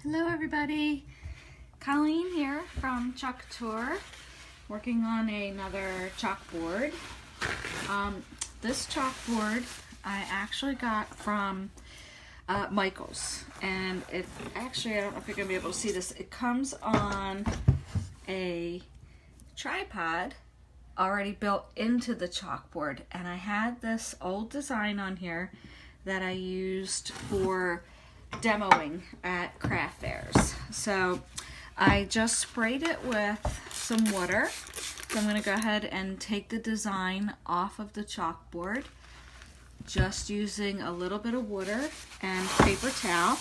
Hello everybody, Colleen here from Couture, working on another chalkboard. This chalkboard I actually got from Michael's, and it actually, I don't know if you're going to be able to see this, it comes on a tripod already built into the chalkboard, and I had this old design on here that I used for demoing at craft fairs. So I just sprayed it with some water. So I'm going to go ahead and take the design off of the chalkboard, just using a little bit of water and paper towel.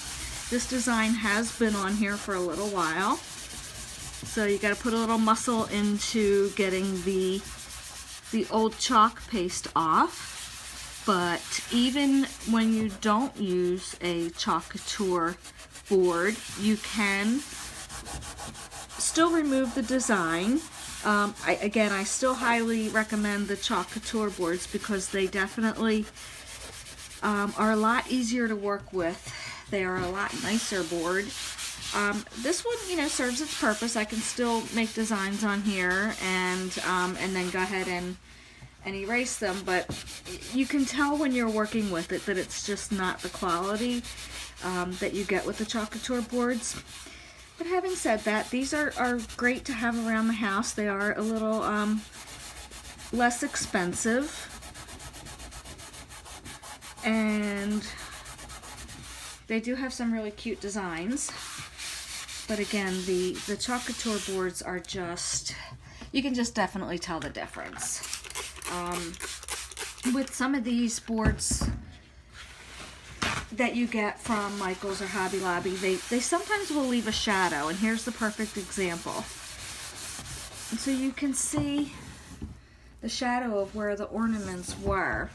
This design has been on here for a little while, so you got to put a little muscle into getting the old chalk paste off. But even when you don't use a couture board, you can still remove the design. I still highly recommend the couture boards because they definitely are a lot easier to work with. They are a lot nicer board. This one, serves its purpose. I can still make designs on here and then go ahead and erase them, but you can tell when you're working with it that it's just not the quality that you get with the couture boards. But having said that, these are great to have around the house. They are a little less expensive, and they do have some really cute designs. But again, the couture boards are just, you can just definitely tell the difference. With some of these boards that you get from Michael's or Hobby Lobby, they sometimes will leave a shadow, and here's the perfect example. And so you can see the shadow of where the ornaments were.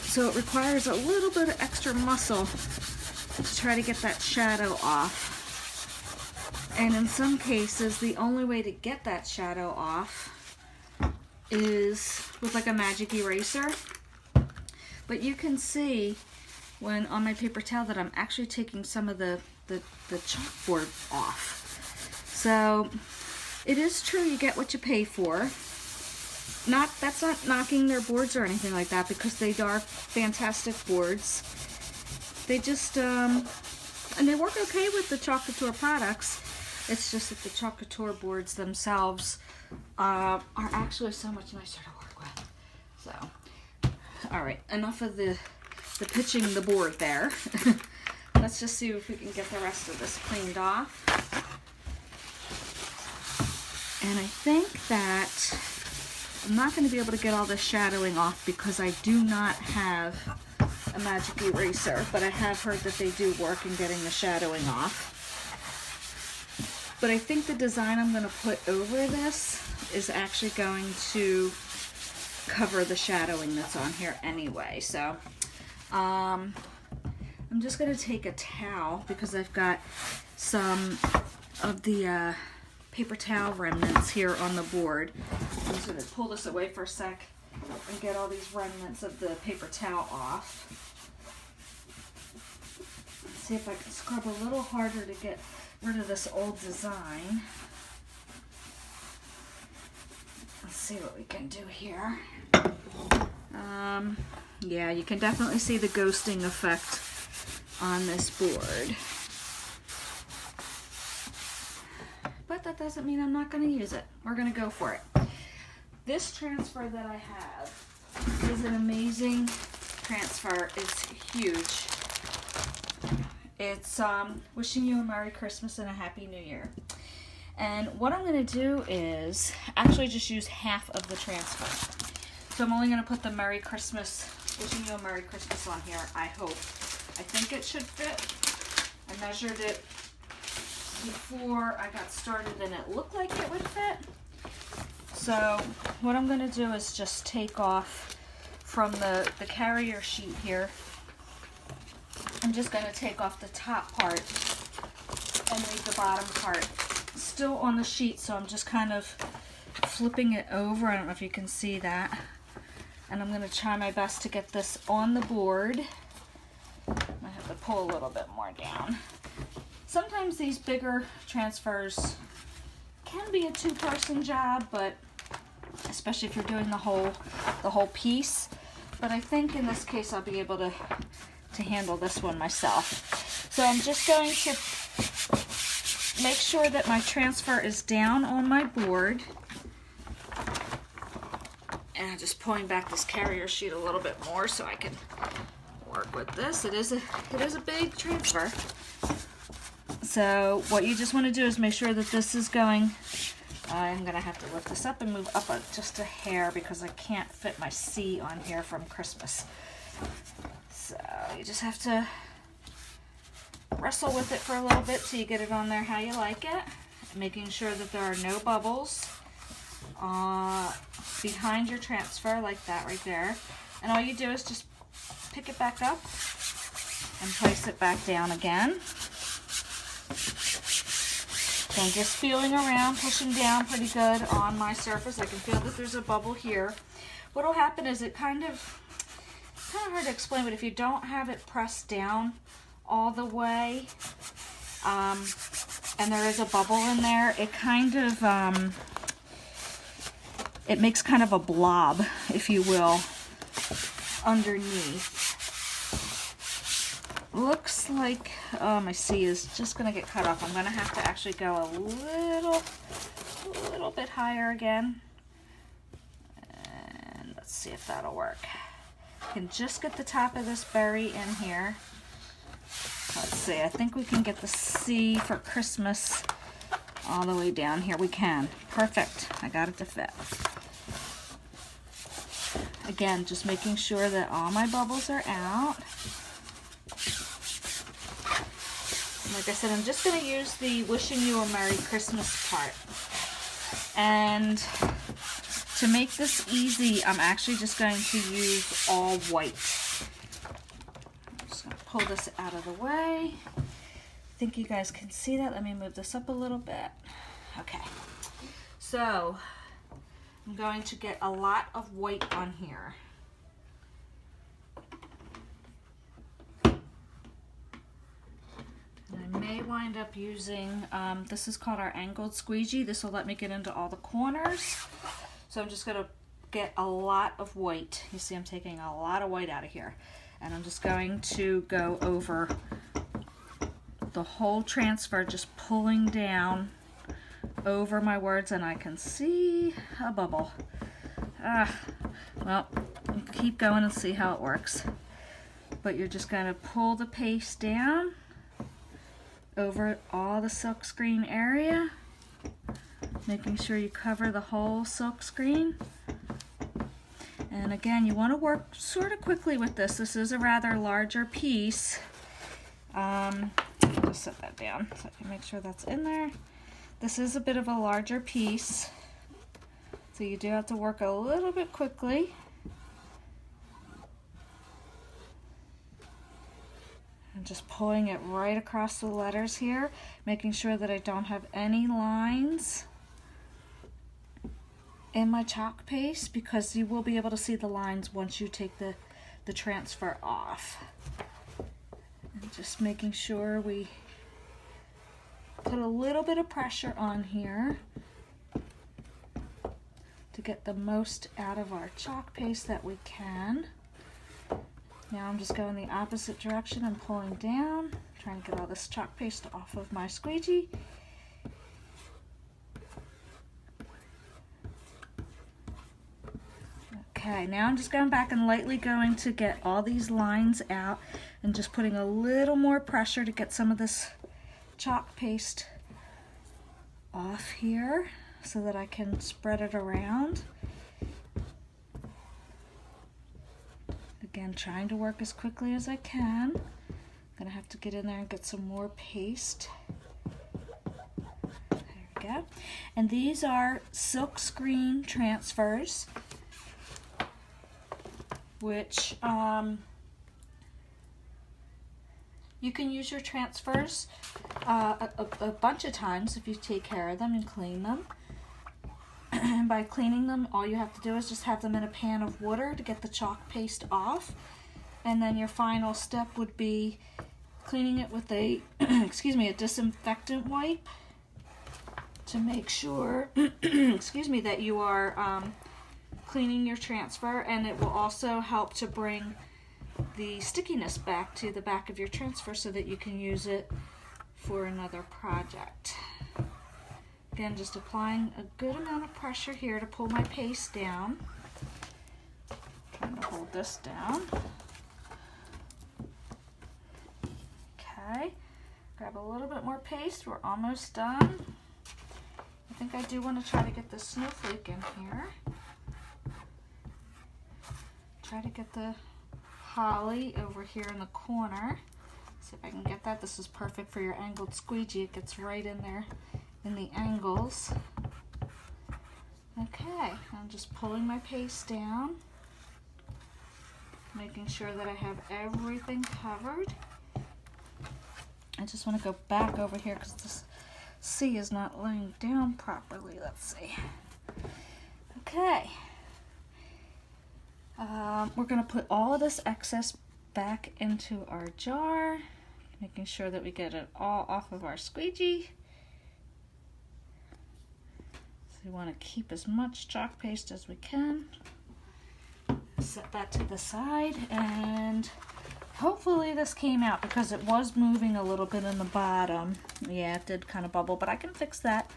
So it requires a little bit of extra muscle to try to get that shadow off. And in some cases, the only way to get that shadow off is with like a magic eraser. But you can see when on my paper towel that I'm actually taking some of the chalkboard off. So it is true, you get what you pay for. That's not knocking their boards or anything like that, because they are fantastic boards. They just and they work okay with the couture products. It's just that the couture boards themselves are actually so much nicer to work with. So, all right, enough of the pitching the board there. Let's just see if we can get the rest of this cleaned off. And I think that I'm not going to be able to get all this shadowing off because I do not have a magic eraser, but I have heard that they do work in getting the shadowing off. But I think the design I'm going to put over this is actually going to cover the shadowing that's on here anyway. So I'm just going to take a towel, because I've got some of the paper towel remnants here on the board. I'm just going to pull this away for a sec and get all these remnants of the paper towel off. Let's see if I can scrub a little harder to get rid of this old design. Let's see what we can do here. Yeah, you can definitely see the ghosting effect on this board. But that doesn't mean I'm not going to use it. We're going to go for it. This transfer that I have is an amazing transfer. It's huge. It's wishing you a Merry Christmas and a Happy New Year. And what I'm going to do is actually just use half of the transfer. So I'm only going to put the Merry Christmas, wishing you a Merry Christmas on here, I hope. I think it should fit. I measured it before I got started and it looked like it would fit. So what I'm going to do is just take off from the carrier sheet here. I'm just going to take off the top part and leave the bottom part still on the sheet. So I'm just kind of flipping it over. I don't know if you can see that. And I'm going to try my best to get this on the board. I have to pull a little bit more down. Sometimes these bigger transfers can be a two-person job, but especially if you're doing the whole piece. But I think in this case I'll be able to handle this one myself. So I'm just going to make sure that my transfer is down on my board. And I'm just pulling back this carrier sheet a little bit more so I can work with this. It is a big transfer. So what you just want to do is make sure that this is going. I'm going to have to lift this up and move up just a hair because I can't fit my C on here from Christmas. So you just have to wrestle with it for a little bit till you get it on there how you like it. Making sure that there are no bubbles behind your transfer like that right there. And all you do is just pick it back up and place it back down again. And just feeling around, pushing down pretty good on my surface. I can feel that there's a bubble here. What will happen is it's kind of hard to explain, but if you don't have it pressed down all the way, and there is a bubble in there, it kind of, it makes kind of a blob, if you will, underneath. Looks like my C is just going to get cut off. I'm going to have to actually go a little bit higher again. And let's see if that'll work. I can just get the top of this berry in here. Let's see, I think we can get the C for Christmas all the way down here. We can. Perfect. I got it to fit. Again, just making sure that all my bubbles are out. Like I said, I'm just going to use the wishing you a Merry Christmas part. And to make this easy, I'm actually just going to use all white. I'm just going to pull this out of the way. I think you guys can see that. Let me move this up a little bit. Okay. So I'm going to get a lot of white on here. I may wind up using, this is called our angled squeegee. This will let me get into all the corners. So I'm just going to get a lot of white. You see I'm taking a lot of white out of here. And I'm just going to go over the whole transfer, just pulling down over my words, and I can see a bubble. Well, keep going and see how it works. But you're just going to pull the paste down over all the silkscreen area, making sure you cover the whole silkscreen. And again, you want to work sort of quickly with this. This is a rather larger piece. Just set that down so I can make sure that's in there. This is a bit of a larger piece, so you do have to work a little bit quickly. I'm just pulling it right across the letters here, making sure that I don't have any lines in my chalk paste, because you will be able to see the lines once you take the transfer off. And just making sure we put a little bit of pressure on here to get the most out of our chalk paste that we can. Now I'm just going the opposite direction and pulling down, trying to get all this chalk paste off of my squeegee. Okay, now I'm just going back and lightly going to get all these lines out and just putting a little more pressure to get some of this chalk paste off here so that I can spread it around. Again, trying to work as quickly as I can. I'm gonna have to get in there and get some more paste. There we go. And these are silkscreen transfers, which you can use your transfers a bunch of times if you take care of them and clean them. And by cleaning them, all you have to do is just have them in a pan of water to get the chalk paste off. And then your final step would be cleaning it with a excuse me, a disinfectant wipe to make sure, excuse me, that you are cleaning your transfer, and it will also help to bring the stickiness back to the back of your transfer so that you can use it for another project. Again, just applying a good amount of pressure here to pull my paste down. Trying to hold this down. Okay, grab a little bit more paste. We're almost done. I think I do want to try to get the snowflake in here. Try to get the holly over here in the corner. See if I can get that. This is perfect for your angled squeegee. It gets right in there in the angles. Okay, I'm just pulling my paste down, making sure that I have everything covered. I just want to go back over here because this C is not laying down properly. Let's see. Okay. We're going to put all of this excess back into our jar, making sure that we get it all off of our squeegee. So we want to keep as much chalk paste as we can. Set that to the side, and hopefully this came out because it was moving a little bit in the bottom. Yeah, it did kind of bubble, but I can fix that.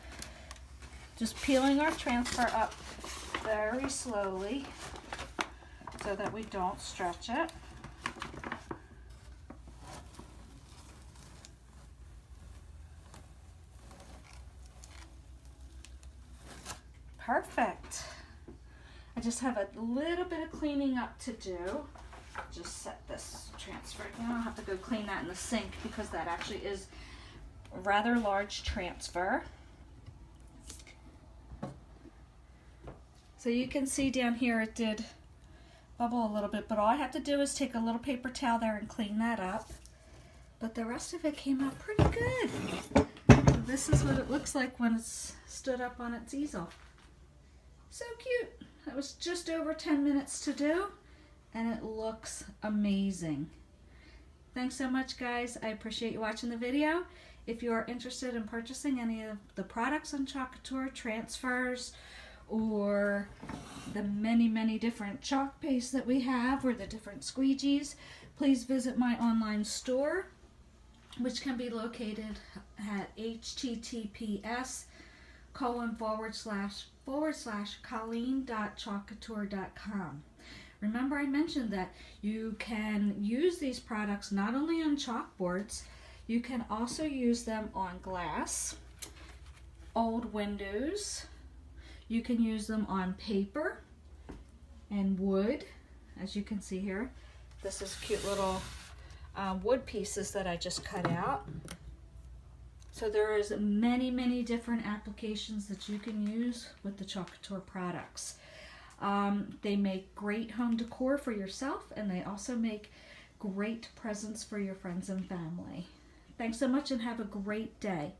Just peeling our transfer up very slowly so that we don't stretch it. Perfect. I just have a little bit of cleaning up to do. Just set this transfer down. I'll have to go clean that in the sink because that actually is a rather large transfer. So you can see down here it did bubble a little bit, but all I have to do is take a little paper towel there and clean that up. But the rest of it came out pretty good. So this is what it looks like when it's stood up on its easel. So cute. That was just over 10 minutes to do, and it looks amazing. Thanks so much, guys. I appreciate you watching the video. If you are interested in purchasing any of the products on Chalk Couture, transfers, or the many different chalk pastes that we have, or the different squeegees, please visit my online store, which can be located at https://colleen.chalkcouture.com. Remember, I mentioned that you can use these products not only on chalkboards, you can also use them on glass, old windows. You can use them on paper and wood, as you can see here. This is cute little wood pieces that I just cut out. So there is many different applications that you can use with the Chalk Couture products. They make great home decor for yourself, and they also make great presents for your friends and family. Thanks so much and have a great day.